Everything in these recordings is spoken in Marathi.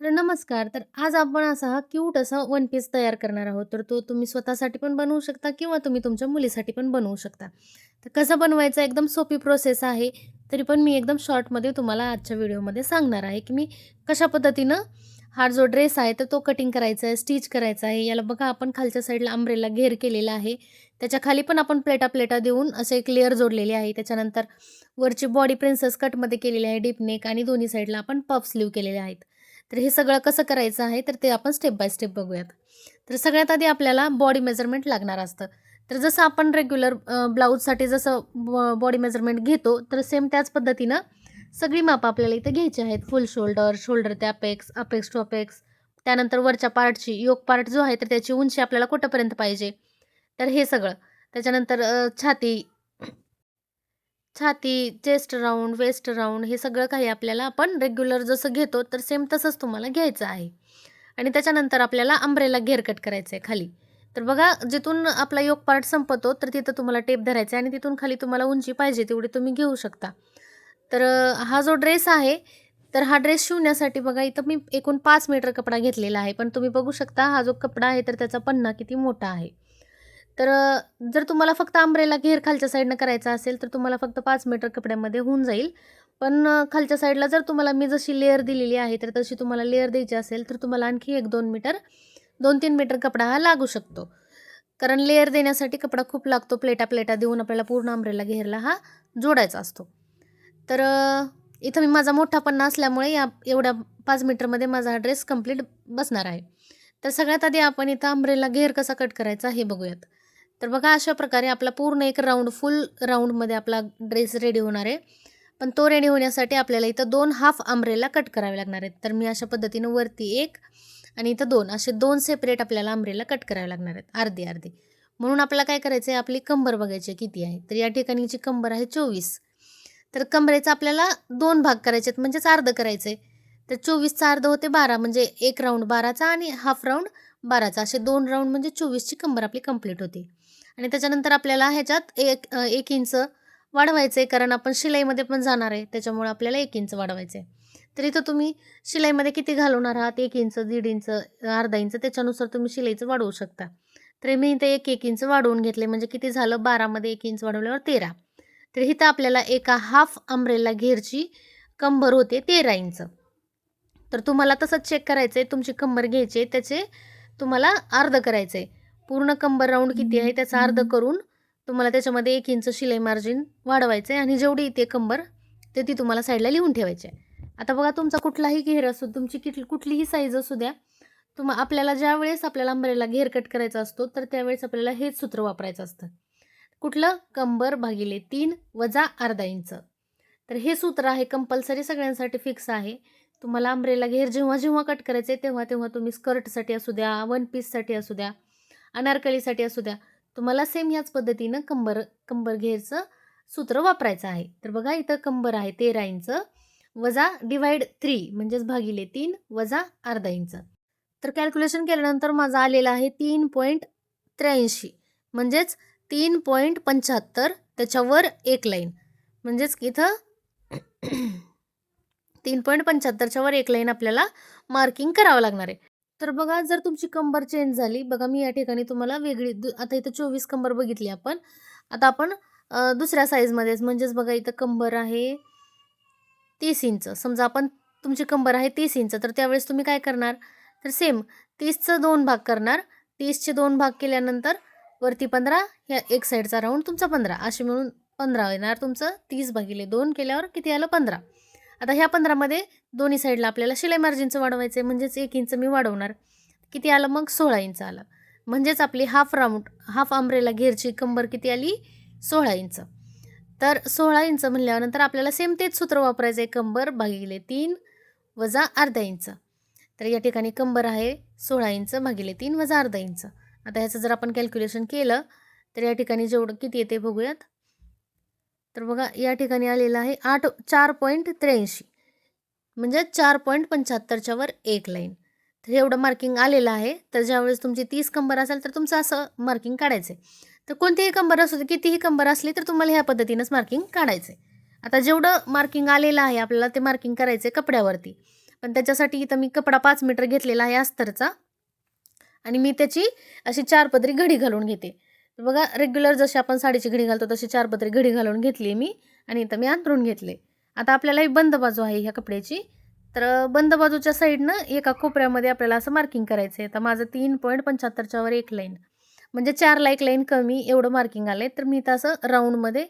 तर नमस्कार. तर आज आपण असा हा क्यूट असा वन पीस तयार करणार आहोत. तर तो तुम्ही स्वतःसाठी पण बनवू शकता किंवा तुम्ही तुमच्या मुलीसाठी पण बनवू शकता. तर कसं बनवायचं एकदम सोपी प्रोसेस आहे. तरी पण मी एकदम शॉर्टमध्ये तुम्हाला आजच्या व्हिडिओमध्ये सांगणार आहे, की मी कशा पद्धतीनं हा जो ड्रेस आहे तर तो कटिंग करायचा आहे, स्टिच करायचा आहे. याला बघा आपण खालच्या साईडला अंब्रेला घेर केलेला आहे. त्याच्या खाली पण आपण प्लेटा-प्लेटा देऊन असे एक लेयर जोडलेली आहे. त्याच्यानंतर वरची बॉडी प्रिन्सेस कटमध्ये केलेली आहे, डीप नेक आणि दोन्ही साईडला आपण पफ स्लीव्ह केलेले आहेत. तर हे सगळं कसं करायचं आहे, तर ते आपण स्टेप बाय स्टेप बघूयात. तर सगळ्यात आधी आपल्याला बॉडी मेजरमेंट लागणार असतं. तर जसं आपण रेग्युलर ब्लाउजसाठी जसं बॉडी मेजरमेंट घेतो, तर सेम त्याच पद्धतीनं सगळी मापं आपल्याला इथं घ्यायची आहेत. फुल शोल्डर, शोल्डर ते अपेक्स, अपेक्स टू अपेक्स, त्यानंतर वरच्या पार्टची योक पार्ट जो आहे, तर त्याची उंची आपल्याला कुठपर्यंत पाहिजे, तर हे सगळं. त्याच्यानंतर छाती छाती, चेस्ट राउंड, वेस्ट राउंड हे सगळं काही आपल्याला आपण रेग्युलर जसं घेतो, तर सेम तसंच तुम्हाला घ्यायचं आहे. आणि त्याच्यानंतर आपल्याला अंब्रेला घेर कट करायचं आहे खाली. तर बघा जिथून आपला योक पार्ट संपतो, तर तिथं तुम्हाला टेप धरायचा आहे आणि तिथून खाली तुम्हाला उंची पाहिजे तेवढी तुम्ही घेऊ शकता. तर हा जो ड्रेस आहे, तर हा ड्रेस शिवण्यासाठी बघा इथं मी एकूण 5 मीटर कपडा घेतलेला आहे. पण तुम्ही बघू शकता हा जो कपडा आहे, तर त्याचा पन्ना किती मोठा आहे. तर जर तुम्हाला फक्त अंब्रेला घेर खालच्या साईडनं करायचा असेल, तर तुम्हाला फक्त 5 मीटर कपड्यामध्ये होऊन जाईल. पण खालच्या साईडला जर तुम्हाला मी जशी लेयर दिलेली आहे, तर तशी तुम्हाला लेयर द्यायची असेल, तर तुम्हाला आणखी 1-2 मीटर 2-3 मीटर कपडा हा लागू शकतो. कारण लेयर देण्यासाठी कपडा खूप लागतो. प्लेटा-प्लेटा देऊन आपल्याला पूर्ण अंब्रेला घेरला हा जोडायचा असतो. तर इथं मी माझा मोठा पन्ना असल्यामुळे या एवढ्या 5 मीटरमध्ये माझा हा ड्रेस कंप्लीट बसणार आहे. तर सगळ्यात आधी आपण इथं अंब्रेला घेर कसा कट करायचा हे बघूयात. तर बघा अशा प्रकारे आपला पूर्ण एक राउंड फुल राउंडमध्ये आपला ड्रेस रेडी होणार आहे. पण तो रेडी होण्यासाठी आपल्याला इथं 2 हाफ अंब्रेला कट करावे लागणार आहेत. तर मी अशा पद्धतीनं वरती 1 आणि इथं 2 असे 2 सेपरेट आपल्याला अंब्रेला कट करावे लागणार आहेत, अर्धे-अर्धे. म्हणून आपल्याला काय करायचं आहे, आपली कंबर बघायची आहे किती आहे. तर या ठिकाणीची कंबर आहे 24. तर कमरेचा आपल्याला 2 भाग करायचे आहेत, म्हणजेच अर्धं करायचं आहे. तर 24चा अर्धं होते 12, म्हणजे 1 राउंड 12चा आणि हाफ राउंड 12चा, असे 2 राउंड म्हणजे 24ची कंबर आपली कंप्लीट होते. आणि त्याच्यानंतर आपल्याला ह्याच्यात 1 इंच वाढवायचं आहे, कारण आपण शिलाईमध्ये पण जाणार आहे, त्याच्यामुळे आपल्याला 1 इंच वाढवायचं आहे. तर इथं तुम्ही शिलाईमध्ये किती घालवणार आहात, 1 इंच, 1.5 इंच, अर्धा इंच, त्याच्यानुसार तुम्ही शिलाईचं वाढवू शकता. तर मी इथे 1-1 इंच वाढवून घेतले, म्हणजे किती झालं, 12मध्ये 1 इंच वाढवल्यावर 13. तर इथं आपल्याला एका हाफ अंब्रेला घेरची कंबर होते 13 इंच. तर तुम्हाला तसंच चेक करायचं आहे, तुमची कंबर घ्यायची आहे, त्याचे तुम्हाला अर्धं करायचं आहे. पूर्ण कंबर राउंड किती आहे त्याचं अर्धं करून तुम्हाला त्याच्यामध्ये 1 इंच शिलाई मार्जिन वाढवायचं आहे आणि जेवढी येते कंबर, ते ती तुम्हाला साईडला लिहून ठेवायची आहे. आता बघा तुमचा कुठलाही घेर असो, तुमची कुठलीही साईज असू द्या, आपल्याला ज्यावेळेस आपल्याला अंब्रेला घेर कट करायचा असतो, तर त्यावेळेस आपल्याला हेच सूत्र वापरायचं असतं. कुठलं? कंबर भागिले 3 वजा अर्धा इंच. तर हे सूत्र आहे कंपल्सरी सगळ्यांसाठी फिक्स आहे. तुम्हाला अंब्रेला घेर जेव्हा-जेव्हा कट करायचे तेव्हा-तेव्हा तुम्ही स्कर्टसाठी असू द्या, वन पीससाठी असू द्या, अनारकलीसाठी असू द्या, तुम्हाला सेम याच पद्धतीनं कंबर कंबर घेरचं सूत्र वापरायचं आहे. तर बघा इथं कंबर आहे 13 इंच वजा डिवाइड 3 म्हणजेच भागिले 3 वजा अर्धा इंच. तर कॅल्क्युलेशन केल्यानंतर माझं आलेलं आहे 3.83 म्हणजेच 3.75 त्याच्यावर एक लाईन, म्हणजेच इथं 3.75च्या वर एक लाईन आपल्याला मार्किंग करावं लागणार आहे. तर बघा जर तुमची कंबर चेंज झाली, बघा मी या ठिकाणी तुम्हाला वेगळी आता इथं 24 कंबर बघितली आपण. आता आपण दुसऱ्या साईजमध्येच, म्हणजेच बघा इथं कंबर आहे 30 इंच. समजा आपण तुमची कंबर आहे 30 इंच, तर त्यावेळेस तुम्ही काय करणार, तर सेम 30चं 2 भाग करणार. 30चे 2 भाग केल्यानंतर वरती 15, ह्या एक साईडचा राउंड तुमचा 15, असे मिळून 15 येणार तुमचं. 30/2 केल्यावर किती आलं, 15. आता ह्या 15मध्ये दोन्ही साईडला आपल्याला शिलाई मार्जिनचं वाढवायचं आहे, म्हणजेच 1 इंच मी वाढवणार. किती आलं मग, 16 इंच आलं. म्हणजेच आपली हाफ अंब्रेला घेरची कंबर किती आली, 16 इंच. तर 16 इंच म्हणल्यानंतर आपल्याला सेम तेच सूत्र वापरायचं आहे, कंबर भागिले 3 वजा अर्धा इंच. तर या ठिकाणी कंबर आहे 16 इंच भागिले 3 वजा अर्धा इंच. आता ह्याचं जर आपण कॅल्क्युलेशन केलं, तर या ठिकाणी जेवढं किती येते बघूयात. तर बघा या ठिकाणी आलेलं आहे 4.83 म्हणजे 4.75च्या वर एक लाईन. तर एवढं मार्किंग आलेलं आहे. तर ज्यावेळेस तुमची 30 कंबर असेल, तर तुमचं असं मार्किंग काढायचं आहे. तर कोणतीही कंबर असू दे, कितीही कंबर असली, तर तुम्हाला ह्या पद्धतीनंच मार्किंग काढायचं आहे. आता जेवढं मार्किंग आलेलं आहे आपल्याला ते मार्किंग करायचं आहे कपड्यावरती. पण त्याच्यासाठी इथं मी कपडा 5 मीटर घेतलेला आहे अस्तरचा आणि मी त्याची अशी 4 पदरी घडी घालून घेते. बघा रेग्युलर जशी आपण साडीची घडी घालतो तशी 4 पदरी घडी घालून घेतली मी आणि इथं मी अंथरून घेतले. आता आपल्याला ही बंद बाजू आहे ह्या कपड्याची. तर बंद बाजूच्या साईडनं एका कोपऱ्यामध्ये आपल्याला असं मार्किंग करायचं आहे. तर माझं 3.75च्या वर एक लाईन म्हणजे 4ला एक लाईन कमी एवढं मार्किंग आलं आहे. तर मी इथं असं राऊंडमध्ये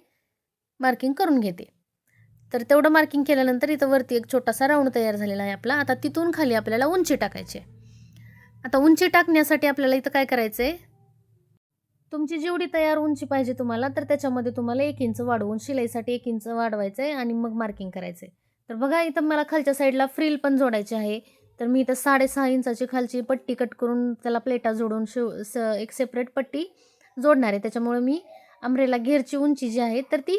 मार्किंग करून घेते. तर तेवढं मार्किंग केल्यानंतर इथं वरती एक छोटासा राऊंड तयार झालेला आहे आपला. आता तिथून खाली आपल्याला उंची टाकायची आहे. आता उंची टाकण्यासाठी आपल्याला इथं काय करायचं आहे, तुमची जेवढी तयार उंची पाहिजे तुम्हाला तर त्याच्यामध्ये तुम्हाला 1 इंच वाढवून शिलाईसाठी 1 इंच वाढवायचं आहे आणि मग मार्किंग करायचं आहे. तर बघा इथं मला खालच्या साईडला फ्रिल पण जोडायची आहे. तर मी इथं 6.5 इंचाची खालची पट्टी कट करून त्याला प्लेटा जोडून एक सेपरेट पट्टी जोडणार आहे. त्याच्यामुळे मी अंब्रेला घेरची उंची जी आहे तर ती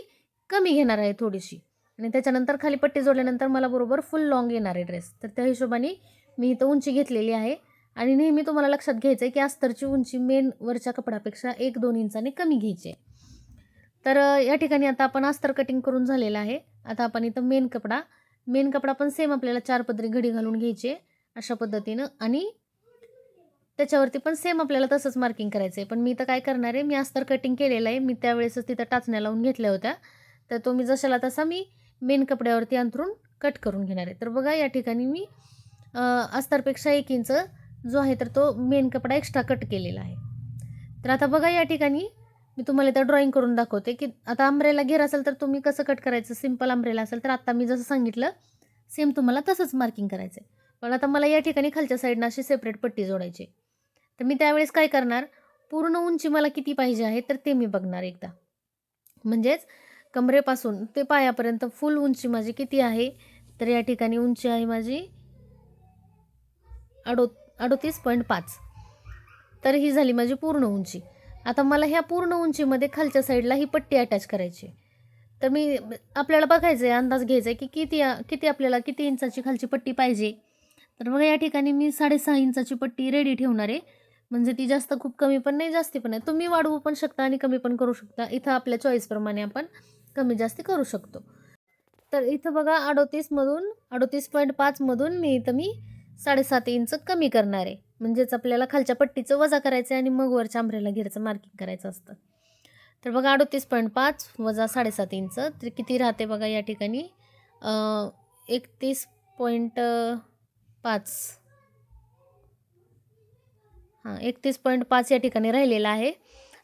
कमी घेणार आहे थोडीशी आणि त्याच्यानंतर खाली पट्टी जोडल्यानंतर मला बरोबर फुल लॉंग येणार आहे ड्रेस. तर त्या हिशोबाने मी इथं उंची घेतलेली आहे आणि नेहमी तुम्हाला लक्षात घ्यायचं आहे की अस्तरची उंची मेन वरच्या कपड्यापेक्षा 1-2 इंचाने कमी घ्यायची आहे. तर या ठिकाणी आता आपण अस्तर कटिंग करून झालेलं आहे. आता आपण इथं मेन कपडा पण सेम आपल्याला 4 पदरी घडी घालून घ्यायची आहे अशा पद्धतीनं आणि त्याच्यावरती पण सेम आपल्याला तसंच मार्किंग करायचं आहे. पण मी इथं काय करणार आहे, मी अस्तर कटिंग केलेलं आहे. मी त्यावेळेसच तिथं टाचण्या लावून घेतल्या होत्या. तर तो मी जशाला तसा मी मेन कपड्यावरती अंथरून कट करून घेणार आहे. तर बघा या ठिकाणी मी अस्तरपेक्षा 1 इंच जो आहे तर तो मेन कपडा एक्स्ट्रा कट केलेला आहे. तर आता बघा या ठिकाणी मी तुम्हाला इथं ड्रॉइंग करून दाखवते की आता अंब्रेला घेर असेल तर तुम्ही कसं कट करायचं. सिंपल अंब्रेला असेल तर आत्ता मी जसं सांगितलं सेम तुम्हाला तसंच मार्किंग करायचं आहे. पण आता मला या ठिकाणी खालच्या साईडनं अशी सेपरेट पट्टी जोडायची. तर मी त्यावेळेस काय करणार, पूर्ण उंची मला किती पाहिजे आहे तर ते मी बघणार एकदा. म्हणजेच कमरेपासून ते पायापर्यंत फुल उंची माझी किती आहे, तर या ठिकाणी उंची आहे माझी 38.5. तर ही झाली माझी पूर्ण उंची. आता मला ह्या पूर्ण उंचीमध्ये खालच्या साईडला ही पट्टी अटॅच करायची. तर मी आपल्याला बघायचं आहे, अंदाज घ्यायचा आहे की किती आपल्याला किती इंचाची खालची पट्टी पाहिजे. तर मग या ठिकाणी मी 6.5 इंचाची पट्टी रेडी ठेवणार आहे. म्हणजे ती जास्त खूप कमी पण नाही, जास्ती पण नाही. तुम्ही वाढवू पण शकता आणि कमी पण करू शकता. इथं आपल्या चॉईसप्रमाणे आपण कमी जास्ती करू शकतो. तर इथं बघा 38.5 मधून मी 7.5 इंच कमी करणार आहे. म्हणजेच आपल्याला खालच्या पट्टीचं वजा करायचं आहे आणि मग वरच्या अंब्रेला घेरचं मार्किंग करायचं असतं. तर बघा 38.5 वजा 7.5 इंच तर किती राहते बघा या ठिकाणी 31.5 31.5 या ठिकाणी राहिलेला आहे.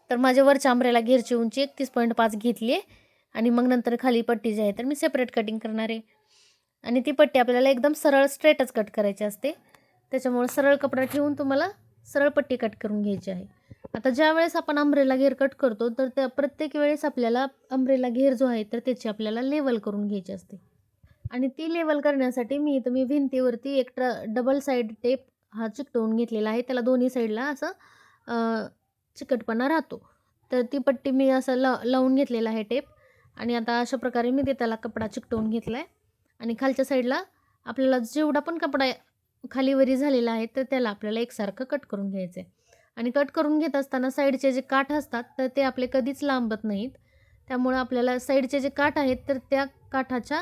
तर माझ्या वरच्या अंब्रेला घेरची उंची 31.5 घेतली आहे आणि मग नंतर खाली पट्टी जी आहे तर मी सेपरेट कटिंग करणार आहे आणि ती पट्टी आपल्याला एकदम सरळ स्ट्रेटच कट करायची असते. त्याच्यामुळे सरळ कपडा ठेवून तुम्हाला सरळ पट्टी कट करून घ्यायची आहे. आता ज्यावेळेस आपण अंब्रेला घेर कट करतो तर त्या प्रत्येक वेळेस आपल्याला अंब्रेला घेर जो आहे तर त्याची आपल्याला लेवल करून घ्यायची असते आणि ती लेवल करण्यासाठी मी भिंतीवरती एक डबल साईड टेप हा चिकटवून घेतलेला आहे. त्याला दोन्ही साईडला असं चिकटपणा राहतो. तर ती पट्टी मी असं लावून घेतलेला आहे टेप आणि आता अशा प्रकारे मी त्याला कपडा चिकटवून घेतला आहे आणि खालच्या साईडला आपल्याला जेवढा पण कपडा खालीवरी झालेला आहे तर त्याला आपल्याला एकसारखं कट करून घ्यायचं आहे आणि कट करून घेत असताना साईडचे जे काठ असतात तर ते आपले कधीच लांबत नाहीत. त्यामुळे आपल्याला साईडचे जे काठ आहेत तर त्या काठाच्या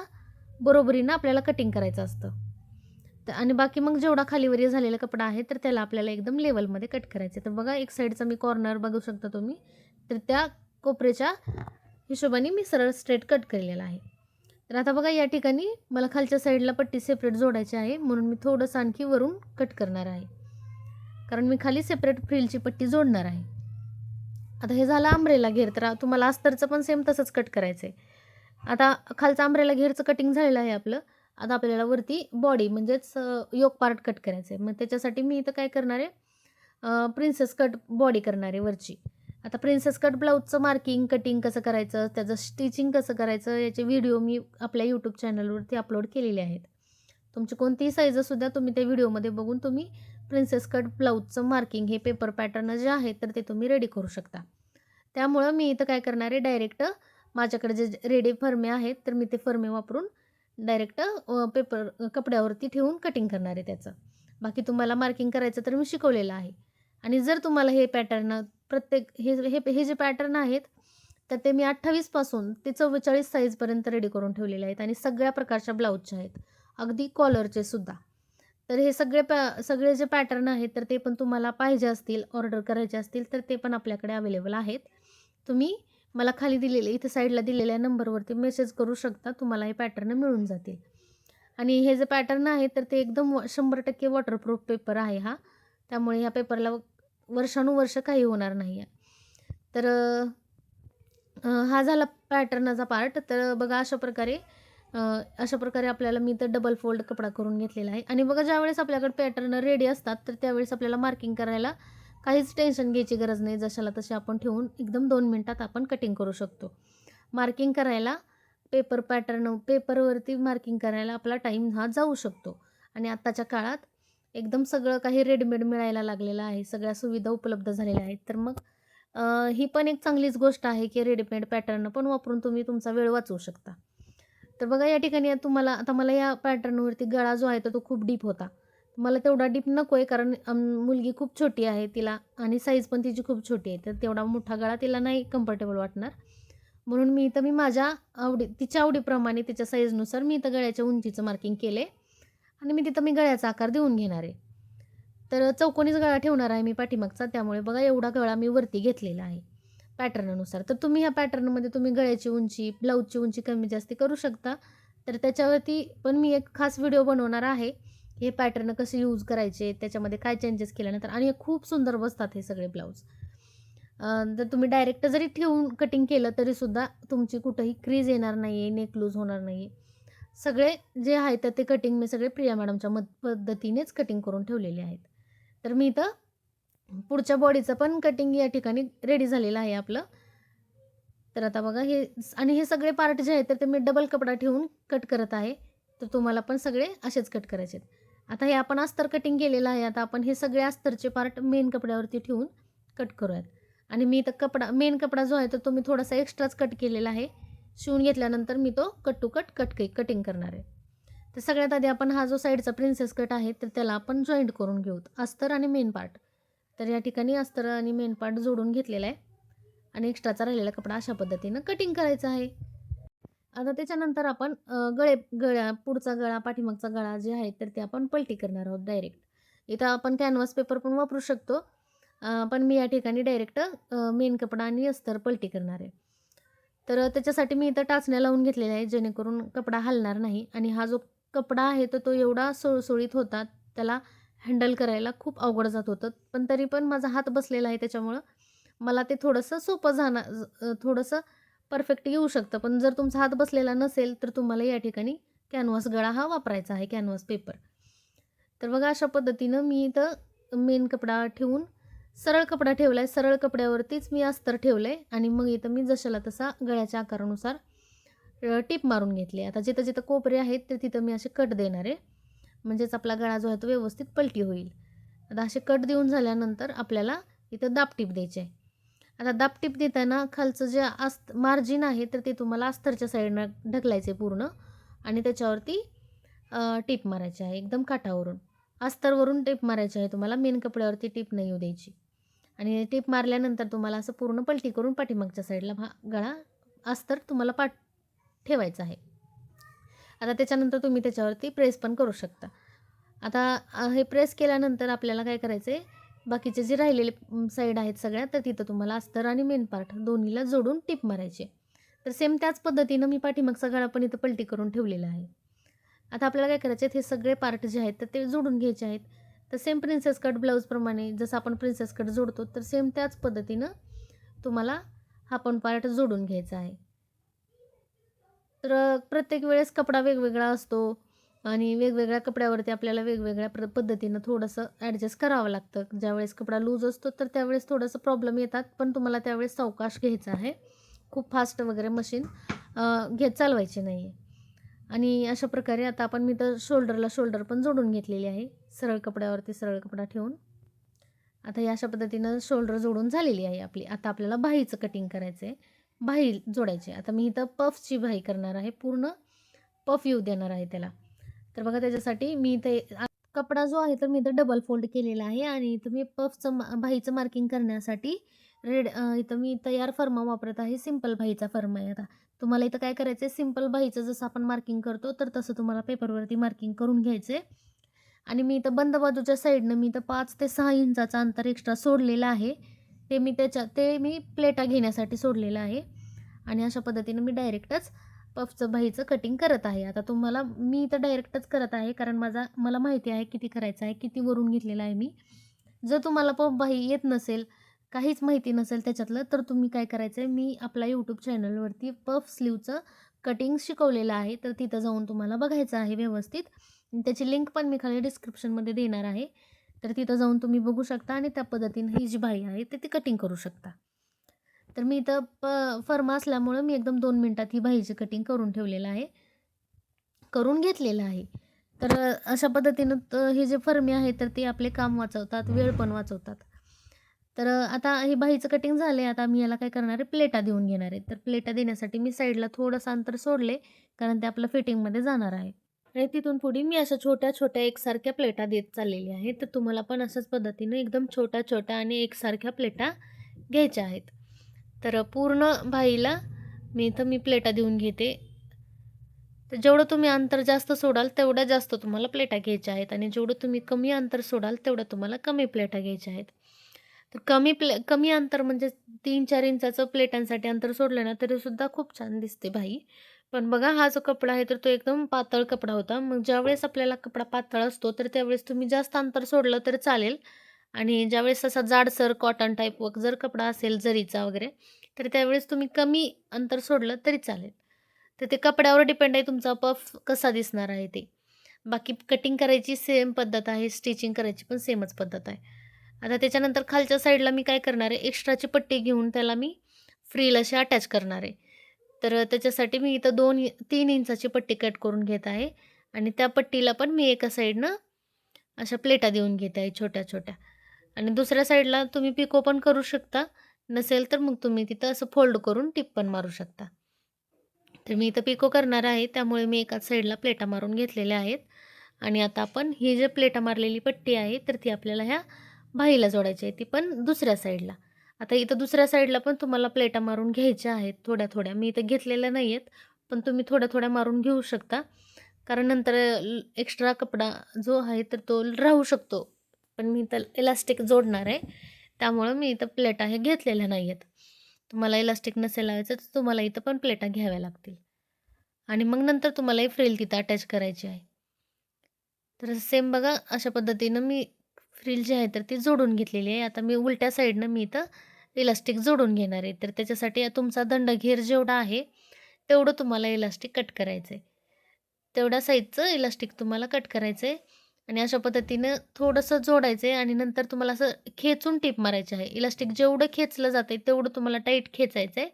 बरोबरीनं आपल्याला कटिंग करायचं असतं. आणि बाकी मग जेवढा खालीवरी झालेला कपडा आहे तर त्याला आपल्याला एकदम लेवलमध्ये कट करायचं. तर बघा एक साईडचा मी कॉर्नर बघू शकता तुम्ही. तर त्या कोपऱ्याच्या हिशोबाने मी सरळ स्ट्रेट कट केलेला आहे. तर आता बघा या ठिकाणी मला खालच्या साईडला पट्टी सेपरेट जोडायची आहे म्हणून मी थोडंसं आणखी वरून कट करणार आहे. कारण मी खाली सेपरेट फ्रिलची पट्टी जोडणार आहे. आता हे झालं अंब्रेला घेर. तर तुम्हाला अस्तरचं पण सेम तसंच कट करायचं आहे. आता खालचं अंब्रेला घेरचं कटिंग झालेलं आहे आपलं. आता आपल्याला वरती बॉडी म्हणजेच योक पार्ट कट करायचं आहे. मग त्याच्यासाठी मी इथं काय करणार आहे, प्रिन्सेस कट बॉडी करणार आहे वरची. आता प्रिन्सेस कट ब्लाऊजचं मार्किंग कटिंग कसं करायचं, त्याचं स्टिचिंग कसं करायचं याचे व्हिडिओ मी आपल्या यूट्यूब चॅनलवरती अपलोड केलेले आहेत. तुमची कोणतीही साईजसुद्धा तुम्ही त्या व्हिडिओमध्ये बघून तुम्ही प्रिन्सेस कट ब्लाऊजचं मार्किंग हे पेपर पॅटर्न जे आहे तर ते तुम्ही रेडी करू शकता. त्यामुळं मी इथं काय करणार आहे, डायरेक्ट माझ्याकडे जे रेडी फर्मे आहेत तर मी ते फर्मे वापरून डायरेक्ट कपड्यावरती ठेवून कटिंग करणार आहे त्याचं. बाकी तुम्हाला मार्किंग करायचं तर मी शिकवलेलं आहे. आणि जर तुम्हाला हे पॅटर्न प्रत्येक हे जे पॅटर्न आहेत तर ते मी 28 पासून ते 44 साईजपर्यंत रेडी करून ठेवलेले आहेत आणि सगळ्या प्रकारच्या ब्लाऊजचे आहेत, अगदी कॉलरचे सुद्धा. तर हे सगळे जे पॅटर्न आहेत, तर ते पण तुम्हाला पाहिजे असतील, ऑर्डर करायचे असतील, तर ते पण आपल्याकडे अवेलेबल आहेत. तुम्ही मला खाली दिलेले इथे साईडला दिलेल्या नंबरवरती मेसेज करू शकता. तुम्हाला हे पॅटर्न मिळून जातील. आणि हे जे पॅटर्न आहे, तर ते एकदम 100% वॉटरप्रूफ पेपर आहे हा. त्यामुळे ह्या पेपरला वर्षानुवर्ष काही होणार नाही आहे. तर हा झाला पॅटर्नचा पार्ट. तर बघा अशा प्रकारे आपल्याला मी तर डबल फोल्ड कपडा करून घेतलेला आहे. आणि बघा ज्यावेळेस आपल्याकडे पॅटर्न रेडी असतात, तर त्यावेळेस आपल्याला मार्किंग करायला काहीच टेन्शन घ्यायची गरज नाही. जशाला तसे आपण ठेवून एकदम 2 मिनिटात आपण कटिंग करू शकतो. मार्किंग करायला पेपरवरती मार्किंग करायला आपला टाईम हा जाऊ शकतो. आणि आत्ताच्या काळात एकदम सगळं काही रेडीमेड मिळायला लागलेलं आहे. सगळ्या सुविधा उपलब्ध झालेल्या आहेत. तर मग ही पण एक चांगलीच गोष्ट आहे, की रेडीमेड पॅटर्न पण वापरून तुम्ही तुमचा वेळ वाचवू शकता. तर बघा या ठिकाणी आता मला या पॅटर्नवरती गळा जो आहे तर तो खूप डीप होता. मला तेवढा डीप नको आहे, कारण मुलगी खूप छोटी आहे तिला आणि साईज पण तिची खूप छोटी आहे. तर तेवढा मोठा गळा तिला नाही कम्फर्टेबल वाटणार. म्हणून मी माझ्या तिच्या आवडीप्रमाणे तिच्या साईजनुसार मी इथं गळ्याच्या उंचीचं मार्किंग केले आणि मी गळ्याचा आकार देऊन घेणार आहे. तर चौकोनीच गळा ठेवणार आहे मी पाठीमागचा. त्यामुळे बघा एवढा गळा मी वरती घेतलेला आहे पॅटर्ननुसार. तर तुम्ही ह्या पॅटर्नमध्ये तुम्ही गळ्याची उंची, ब्लाऊजची उंची कमी जास्ती करू शकता. तर त्याच्यावरती पण मी एक खास व्हिडिओ बनवणार आहे. हे पॅटर्न कसे यूज करायचे, त्याच्यामध्ये काय चेंजेस केल्यानंतर आणि खूप सुंदर बसतात हे सगळे ब्लाऊज. जर तुम्ही डायरेक्ट जरी ठेवून कटिंग केलं तरीसुद्धा तुमची कुठंही क्रीज येणार नाही आहे, नेक लूज होणार नाही आहे. सगळे जे आहेत तर ते कटिंग मी सगळे प्रिया मॅडमच्या पद्धतीनेच कटिंग करून ठेवलेले आहेत. तर मी इथं पुढच्या बॉडीचं पण कटिंग या ठिकाणी रेडी झालेलं आहे आपलं. तर आता बघा हे सगळे पार्ट जे आहेत तर ते मी डबल कपडा ठेवून कट करत आहे. तर तुम्हाला पण सगळे असेच कट करायचे आहेत. आता हे आपण अस्तर कटिंग केलेलं आहे. आता आपण हे सगळे अस्तरचे पार्ट मेन कपड्यावरती ठेवून कट करूयात. आणि मी इथं मेन कपडा जो आहे तर तो मी थोडासा एक्स्ट्राच कट केलेला आहे. शिवून घेतल्यानंतर मी तो कट टू कट कटिंग करणार आहे. तर सगळ्यात आधी आपण हा जो साईडचा प्रिन्सेस कट आहे तर त्याला आपण जॉईंट करून घेऊ, अस्तर आणि मेन पार्ट. तर या ठिकाणी अस्तर आणि मेन पार्ट जोडून घेतलेला आहे आणि एक्स्ट्राचा राहिलेला कपडा अशा पद्धतीनं कटिंग करायचा आहे. आता त्याच्यानंतर आपण पुढचा गळा, पाठीमागचा गळा जे आहे तर ते आपण पलटी करणार आहोत डायरेक्ट. इथं आपण कॅनव्हास पेपर पण वापरू शकतो. पण मी या ठिकाणी डायरेक्ट मेन कपडा आणि अस्तर पलटी करणार आहे. तर त्याच्यासाठी मी इथं टाचण्या लावून घेतलेल्या आहे, जेणेकरून कपडा हलणार नाही. आणि हा जो कपडा आहे तर तो एवढा सुळसुळीत होता, त्याला हँडल करायला खूप अवघड जात होतं. पण तरी पण माझा हात बसलेला आहे त्याच्यामुळं मला ते थोडंसं सोपं थोडंसं परफेक्ट येऊ शकतं. पण जर तुमचा हात बसलेला नसेल तर तुम्हाला या ठिकाणी कॅनव्हास गळा हा वापरायचा आहे, कॅनव्हास पेपर. तर बघा अशा पद्धतीनं मी इथं मेन कपडा ठेवून सरळ कपडा ठेवला आहे. सरळ कपड्यावरतीच मी अस्तर ठेवलं आहे आणि मग इथं मी जशाला तसा गळ्याच्या आकारानुसार टीप मारून घेतली. आता जिथं-जिथं कोपरे आहेत तर तिथं मी असे कट देणार आहे. म्हणजेच आपला गळा जो आहे तो व्यवस्थित पलटी होईल. आता असे कट देऊन झाल्यानंतर आपल्याला इथं दाबटीप द्यायची आहे. आता दाबटीप देताना खालचं जे मार्जिन आहे तर ते तुम्हाला अस्तरच्या साईडनं ढकलायचं आहे पूर्ण आणि त्याच्यावरती टीप मारायची आहे एकदम काठावरून. अस्तरवरून टीप मारायची आहे तुम्हाला, मेन कपड्यावरती टीप नाही येऊ द्यायची. आणि टीप मारल्यानंतर तुम्हाला असं पूर्ण पलटी करून पाठीमागच्या साईडला गळा अस्तर तुम्हाला ठेवायचं आहे. आता त्याच्यानंतर तुम्ही त्याच्यावरती प्रेस पण करू शकता. आता हे प्रेस केल्यानंतर आपल्याला काय करायचं आहे, बाकीचे जे राहिलेले साईड आहेत सगळ्या, तर तिथं तुम्हाला अस्तर आणि मेन पार्ट दोन्हीला जोडून टीप मारायची. तर सेम त्याच पद्धतीनं मी पाठीमागचा गळा पण इथं पलटी करून ठेवलेला आहे. आता आपल्याला काय करायचे आहेत, हे सगळे पार्ट जे आहेत तर ते जोडून घ्यायचे आहेत. तर सेम प्रिन्सेस कट ब्लाऊजप्रमाणे जसं आपण प्रिन्सेस कट जोडतो तर सेम त्याच पद्धतीनं तुम्हाला हा पण पार्ट जोडून घ्यायचा आहे. तर प्रत्येक वेळेस कपडा वेगवेगळा असतो आणि वेगवेगळ्या कपड्यावरती आपल्याला वेगवेगळ्या पद्धतीनं थोडंसं ॲडजस्ट करावं लागतं. ज्यावेळेस कपडा लूज असतो तर त्यावेळेस थोडंसं प्रॉब्लेम येतात, पण तुम्हाला त्यावेळेस सावकाश घ्यायचा आहे. खूप फास्ट वगैरे मशीन चालवायची नाही आहे. आणि अशा प्रकारे आता मी तर शोल्डरला शोल्डर पण जोडून घेतलेली आहे. सरळ कपड्यावरती सरळ कपडा ठेवून. आता या अशा पद्धतीनं शोल्डर जोडून झालेली आहे आपली. आता आपल्याला बाहीचं कटिंग करायचं आहे. बाही जोडायची. आता मी इथं पफची बाही करणार आहे. पूर्ण पफ येऊ देणार आहे त्याला. तर बघा त्याच्यासाठी मी इथे कपडा जो आहे तर मी इथं डबल फोल्ड केलेला आहे आणि इथं मी बाहीचं मार्किंग करण्यासाठी इथं मी तयार फर्मा वापरत आहे. सिंपल बाहीचा फर्मा आहे. आता तुम्हाला इथं काय करायचं आहे, सिंपल बाहीचं जसं आपण मार्किंग करतो तर तसं तुम्हाला पेपरवरती मार्किंग करून घ्यायचं आहे. आणि मी इथं बंद बाजूच्या साईडनं मी इथं 5 ते 6 इंचाचं अंतर एक्स्ट्रा सोडलेलं आहे. ते मी प्लेटा घेण्यासाठी सोडलेलं आहे. आणि अशा पद्धतीनं मी डायरेक्टच पफचं बाहीचं कटिंग करत आहे. आता मी इथं डायरेक्टच करत आहे कारण मला माहिती आहे किती करायचं आहे, किती वरून घेतलेलं आहे मी. जर तुम्हाला पफ बाही येत नसेल, काहीच माहिती नसेल त्याच्यातलं, तर तुम्ही काय करायचं आहे, मी आपल्या YouTube चॅनलवरती पफ स्लीवचं कटिंग शिकवलेलं आहे. तर तिथं जाऊन तुम्हाला बघायचं आहे व्यवस्थित. त्याची लिंक पण मी खाली डिस्क्रिप्शनमध्ये देणार आहे. तर तिथं जाऊन तुम्ही बघू शकता आणि त्या पद्धतीने ही जी बाही आहे ती कटिंग करू शकता. तर मी इथं फर्मा असल्यामुळं मी एकदम 2 मिनिटात ही बाहीची कटिंग करून घेतलेलं आहे. तर अशा पद्धतीनं हे जे फर्मी आहे तर ते आपले काम वाचवतात, वेळ पण वाचवतात. तर आता हे बाहीचं कटिंग झालं आता मी याला काय करणार आहे, प्लेटा देऊन घेणार आहे. तर प्लेटा देण्यासाठी मी साईडला थोडंसं अंतर सोडले, कारण ते आपलं फिटिंगमध्ये जाणार आहे. आणि तिथून पुढे मी अशा छोट्या-छोट्या एकसारख्या प्लेटा देत चाललेली आहे. तर तुम्हाला पण अशाच पद्धतीनं एकदम छोट्या-छोट्या आणि एकसारख्या प्लेटा घ्यायच्या आहेत. तर पूर्ण बाहीला मी प्लेटा देऊन घेते. तर जेवढं तुम्ही अंतर जास्त सोडाल, तेवढ्या जास्त तुम्हाला प्लेटा घ्यायच्या आहेत आणि जेवढं तुम्ही कमी अंतर सोडाल, तेवढं तुम्हाला कमी प्लेटा घ्यायच्या आहेत. तर कमी अंतर म्हणजे 3-4 इंचाचं प्लेटांसाठी अंतर सोडलं ना, तरीसुद्धा खूप छान दिसते बाही. पण बघा हा जो कपडा आहे, तर तो एकदम पातळ कपडा होता. मग ज्यावेळेस आपल्याला कपडा पातळ असतो, तर त्यावेळेस तुम्ही जास्त अंतर सोडलं तर चालेल आणि ज्यावेळेस असा जाडसर कॉटन टाईप जर कपडा असेल जरीचा वगैरे, तर त्यावेळेस तुम्ही कमी अंतर सोडलं तरी चालेल. तर ते कपड्यावर डिपेंड आहे तुमचा पफ कसा दिसणार आहे ते. बाकी कटिंग करायची सेम पद्धत आहे, स्टिचिंग करायची पण सेमच पद्धत आहे. आता त्याच्यानंतर खालच्या साईडला मी काय करणार आहे, एक्स्ट्राची पट्टी घेऊन त्याला मी फ्रिल अशी अटॅच करणार आहे. तर त्याच्यासाठी मी इथं 3 इंचाची पट्टी कट करून घेत आहे आणि त्या पट्टीला पण मी एका साईडनं अशा प्लेटा देऊन घेत आहे छोट्या-छोट्या आणि दुसऱ्या साईडला तुम्ही पिको पण करू शकता. नसेल तर मग तुम्ही तिथं असं फोल्ड करून टिप पण मारू शकता. तर मी इथं पिको करणार आहे, त्यामुळे मी एकाच साईडला प्लेटा मारून घेतलेल्या आहेत आणि आता आपण ही जी प्लेटा मारलेली पट्टी आहे, तर ती आपल्याला ह्या बाहीला जोडायची आहे, ती पण दुसऱ्या साईडला. आता इथं दुसऱ्या साईडला पण तुम्हाला प्लेटा मारून घ्यायच्या आहेत थोड्या-थोड्या. मी इथं घेतलेल्या नाही आहेत, पण तुम्ही थोड्या-थोड्या मारून घेऊ शकता. कारण नंतर एक्स्ट्रा कपडा जो आहे, तर तो राहू शकतो. पण मी इथं इलास्टिक जोडणार आहे, त्यामुळं मी इथं प्लेटा हे घेतलेल्या नाही आहेत. तुम्हाला इलास्टिक नसेल लावायचं, तर तुम्हाला इथं पण प्लेटा घ्याव्या लागतील. आणि मग नंतर तुम्हाला ही फ्रिल तिथं अटॅच करायची आहे. तर सेम बघा अशा पद्धतीनं मी फ्रिल जी आहे तर ती जोडून घेतलेली आहे. आता मी उलट्या साईडनं मी इथं इलास्टिक जोडून घेणार आहे. तर त्याच्यासाठी तुमचा दंडघेर जेवढा आहे, तेवढं तुम्हाला इलास्टिक कट करायचं आहे. तेवढ्या साईजचं इलास्टिक तुम्हाला कट करायचं आहे आणि अशा पद्धतीनं थोडंसं जोडायचं आहे आणि नंतर तुम्हाला असं खेचून टिप मारायची आहे. इलास्टिक जेवढं खेचलं जातं तेवढं तुम्हाला टाईट खेचायचं आहे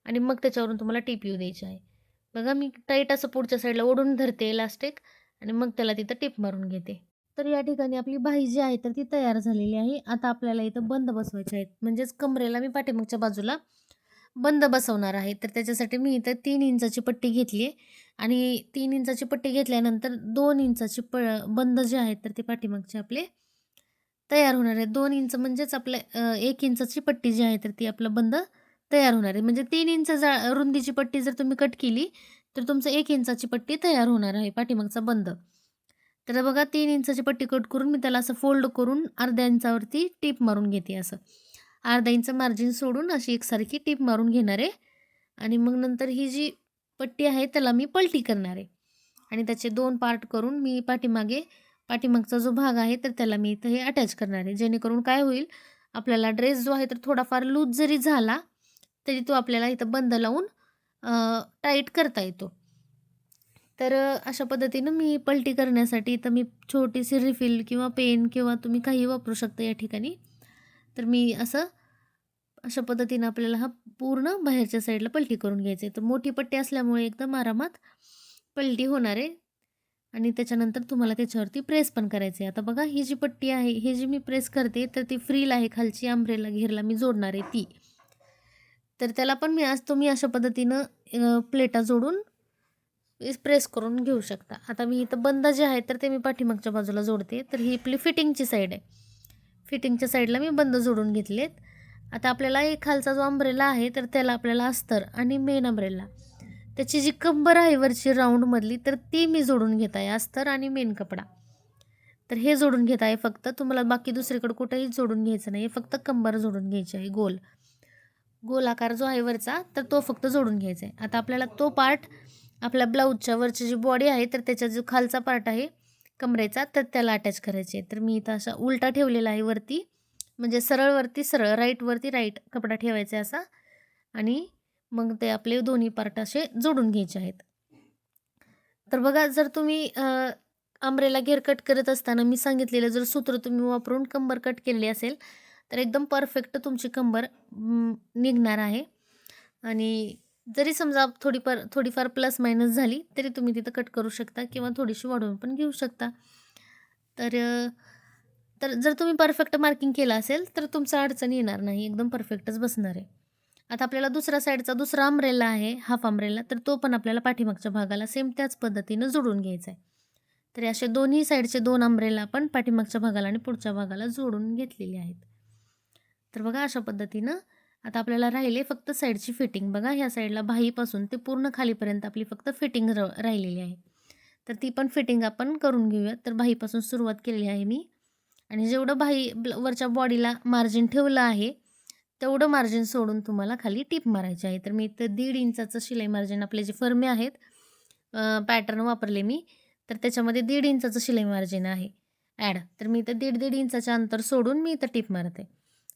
आणि मग त्याच्यावरून तुम्हाला टिप येऊ द्यायची आहे. बघा मी टाईट असं पुढच्या साईडला ओढून धरते इलास्टिक आणि मग त्याला तिथं टिप मारून घेते. तर या ठिकाणी आपली बाही जी आहे तर ती तयार झालेली आहे. आता आपल्याला इथं बंद बसवायचे आहेत. म्हणजेच कमरेला मी पाठीमागच्या बाजूला बंद बसवणार आहे. तर त्याच्यासाठी मी इथं 3 इंचाची पट्टी घेतली आहे आणि 3 इंचाची पट्टी घेतल्यानंतर 2 इंचाची बंद जे आहेत तर ते पाठीमागचे आपले तयार होणार आहेत. 2 इंच म्हणजेच आपल्या 1 इंचाची पट्टी जी आहे तर ती आपलं बंद तयार होणार आहे. म्हणजे 3 इंच रुंदीची पट्टी जर तुम्ही कट केली, तर तुमचं 1 इंचाची पट्टी तयार होणार आहे पाठीमागचा बंद. तर बघा 3 इंचाची पट्टी कट करून मी त्याला असं फोल्ड करून अर्ध्या इंचावरती टीप मारून घेते असं. अर्धा इंच मार्जिन सोडून अशी एकसारखी टीप मारून घेणार आहे आणि मग नंतर ही जी पट्टी आहे त्याला मी पलटी करणार आहे आणि त्याचे 2 पार्ट करून मी पाठीमागचा जो भाग आहे तर त्याला मी इथं हे अटॅच करणार आहे. जेणेकरून काय होईल, आपल्याला ड्रेस जो आहे तर थोडाफार लूज जरी झाला, तरी तो आपल्याला इथं बंद लावून टाईट करता येतो. तर अशा पद्धतीनं मी पलटी करण्यासाठी इथं मी छोटीशी रिफिल किंवा पेन किंवा तुम्ही काही वापरू शकता या ठिकाणी. तर मी अशा पद्धतीनं आपल्याला हा पूर्ण बाहेरच्या साईडला पलटी करून घ्यायचं आहे. तर मोठी पट्टी असल्यामुळे एकदम आरामात पलटी होणार आहे आणि त्याच्यानंतर तुम्हाला त्याच्यावरती प्रेस पण करायचं आहे. आता बघा ही जी पट्टी आहे, ही जी मी प्रेस करते तर ती फ्रिल आहे खालची अम्ब्रेला घेरला मी जोडणार आहे ती. तर त्याला पण तुम्ही अशा पद्धतीनं प्लेटा जोडून प्रेस करून घेऊ शकता. आता मी इथं बंद जे आहे तर ते मी पाठीमागच्या बाजूला जोडते. तर ही आपली फिटिंगची साईड आहे. फिटिंगच्या साईडला मी बंद जोडून घेतलेत. आता आपल्याला एक खालचा जो अंब्रेला आहे तर त्याला आपल्याला अस्तर आणि मेन अंब्रेला त्याची जी कंबर आहे वरची राऊंडमधली तर ती मी जोडून घेत आहे अस्तर आणि मेन कपडा. तर हे जोडून घेत आहे फक्त. तुम्हाला बाकी दुसरीकडे कुठेही जोडून घ्यायचं नाही. फक्त कंबर जोडून घ्यायची आहे गोल. गोल आकार जो आहे वरचा, तर तो फक्त जोडून घ्यायचा आहे. आता आपल्याला तो पार्ट आपल्या ब्लाऊजच्या वरची जी बॉडी आहे, तर त्याचा जो खालचा पार्ट आहे कमरेचा, तर त्याला अटॅच करायचे आहे. तर मी इथं असा उलटा ठेवलेला आहे वरती, म्हणजे सरळवरती सरळ, राईटवरती राईट कपडा ठेवायचा आहे असा आणि मग ते आपले दोन्ही पार्ट असे जोडून घ्यायचे आहेत. तर बघा, जर तुम्ही अंब्रेला घेर कट करत असताना मी सांगितलेलं जर सूत्र तुम्ही वापरून कंबर कट केलेली असेल, तर एकदम परफेक्ट तुमची कंबर निघणार आहे. आणि जरी समजा थोडीफार प्लस मायनस झाली, तरी तुम्ही तिथं कट करू शकता किंवा थोडीशी वाढवून पण घेऊ शकता. तर तर जर तुम्ही परफेक्ट मार्किंग केलं असेल, तर तुमचं अडचण येणार नाही. एकदम परफेक्टच बसणार आहे. आता आपल्याला दुसऱ्या साईडचा दुसरा अंब्रेला आहे, हाफ अंब्रेला, तर तो पण आपल्याला पाठीमागच्या भागाला सेम त्याच पद्धतीनं जोडून घ्यायचा आहे. तर असे दोन्ही साईडचे 2 अंब्रेला आपण पाठीमागच्या भागाला आणि पुढच्या भागाला जोडून घेतलेले आहेत. तर बघा अशा पद्धतीनं आता आपल्याला राहिले फक्त साईडची फिटिंग. बघा ह्या साईडला बाहीपासून ते पूर्ण खालीपर्यंत आपली फक्त फिटिंग राहिलेली आहे. तर ती पण फिटिंग आपण करून घेऊयात. तर बाहीपासून सुरुवात केलेली आहे मी आणि जेवढं वरच्या बॉडीला मार्जिन ठेवलं आहे, तेवढं मार्जिन सोडून तुम्हाला खाली टिप मारायची आहे. तर मी इथं 1.5 इंचाचं शिलाई मार्जिन आपले जे फर्मे आहेत, पॅटर्न वापरले मी, तर त्याच्यामध्ये 1.5 इंचाचं शिलाई मार्जिन आहे ॲड. तर मी इथं 1.5 इंचाचं अंतर सोडून मी इथं टिप मारते.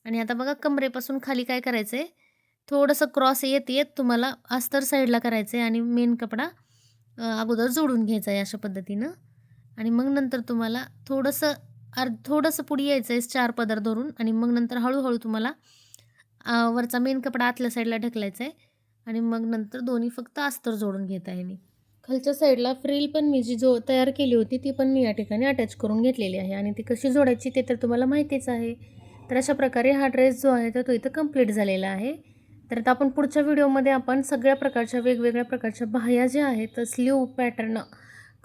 आणि आता बघा कमरेपासून खाली काय करायचं आहे, थोडंसं क्रॉस येत तुम्हाला अस्तर साईडला करायचं आहे आणि मेन कपडा अगोदर जोडून घ्यायचा आहे अशा पद्धतीनं. आणि मग नंतर तुम्हाला थोडंसं पुढे यायचं आहे 4 पदर धरून आणि मग नंतर हळूहळू तुम्हाला वरचा मेन कपडा आतल्या साईडला ढकलायचा आहे आणि मग नंतर दोन्ही फक्त अस्तर जोडून घेत आहे मी. खालच्या साईडला फ्रिल पण मी जी तयार केली होती, ती पण मी या ठिकाणी अटॅच करून घेतलेली आहे आणि ती कशी जोडायची ते तर तुम्हाला माहितीच आहे. तर अशा प्रकारे हा ड्रेस जो आहे तो इथं कंप्लीट झालेला आहे. तर आता आपण पुढच्या व्हिडिओमध्ये आपण सगळ्या प्रकारच्या वेगवेगळ्या प्रकारच्या बाह्या ज्या आहेत स्लीव पॅटर्न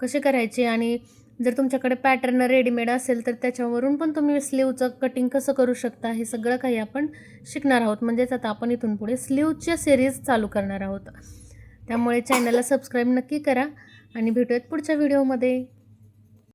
कसे करायचे आणि जर तुमच्याकडे पॅटर्न रेडीमेड असेल तर त्याच्यावरून पण तुम्ही स्लीवचं कटिंग कसं करू शकता, हे सगळं काही आपण शिकणार आहोत. म्हणजेच आता आपण इथून पुढे स्लीवच्या सिरीज चालू करणार आहोत. त्यामुळे चॅनलला सबस्क्राईब नक्की करा आणि भेटूयात पुढच्या व्हिडिओमध्ये.